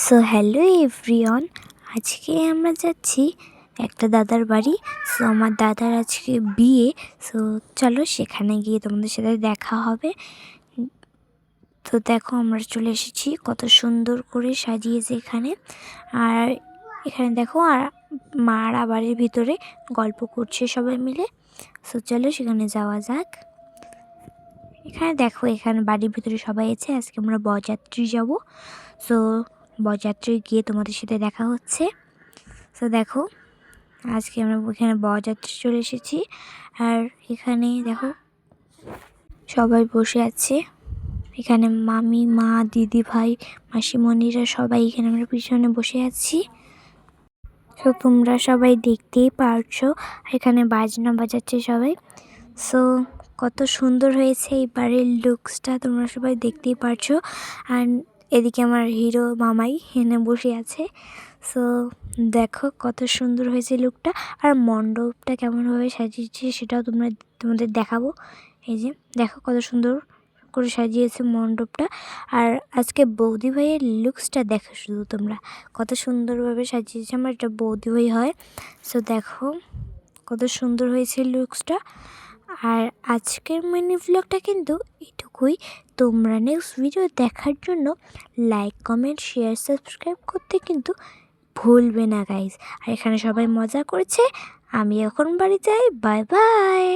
So hello everyone, আজকে আমরা যাচ্ছি একটা দাদার বাড়ি। সো আমার দাদার আজকে বিয়ে। সো চলো সেখানে গিয়ে তোমাদের সাথে দেখা হবে। তো দেখো আমরা চলে এসেছি, কত সুন্দর করে সাজিয়েছে এখানে। আর এখানে দেখো আর মারা বাড়ির ভিতরে গল্প করছে সবাই মিলে। সো চলো সেখানে যাওয়া যাক। এখানে দেখো এখানে বাড়ির ভিতরে সবাই আছে। আজকে আমরা বরযাত্রী যাব। সো বরযাত্রী গিয়ে তোমাদের সাথে দেখা হচ্ছে। সো দেখো আজকে আমরা এখানে বরযাত্রী চলে এসেছি। আর এখানে দেখো সবাই বসে আছে। এখানে মামি, মা, দিদি ভাই, মাসিমণিরা সবাই এখানে আমরা পিছনে বসে আছি। সো তোমরা সবাই দেখতেই পারছো এখানে বাজনা বাজাচ্ছে সবাই। সো কত সুন্দর হয়েছে এই বাড়ির লুকসটা, তোমরা সবাই দেখতেই পারছো। আর এদিকে আমার হিরো মামাই এখানে বসে আছে। সো দেখো কত সুন্দর হয়েছে লুকটা। আর মণ্ডপটা কেমনভাবে সাজিয়েছে সেটাও তোমাদের দেখাবো। এই যে দেখো কত সুন্দর করে সাজিয়েছে মণ্ডপটা। আর আজকে বৌদি ভাইয়ের লুকসটা দেখো শুধু তোমরা, কত সুন্দরভাবে সাজিয়েছে। আমার এটা বৌদি ভাই হয়। সো দেখো কত সুন্দর হয়েছে লুকসটা। আর আজকের মিনি ভ্লগটা কিন্তু এটুকুই। তোমরা নেক্সট ভিডিও দেখার জন্য লাইক, কমেন্ট, শেয়ার, সাবস্ক্রাইব করতে কিন্তু ভুলবে না গাইজ। আর এখানে সবাই মজা করছে, আমি এখন বাড়ি যাই। Bye bye.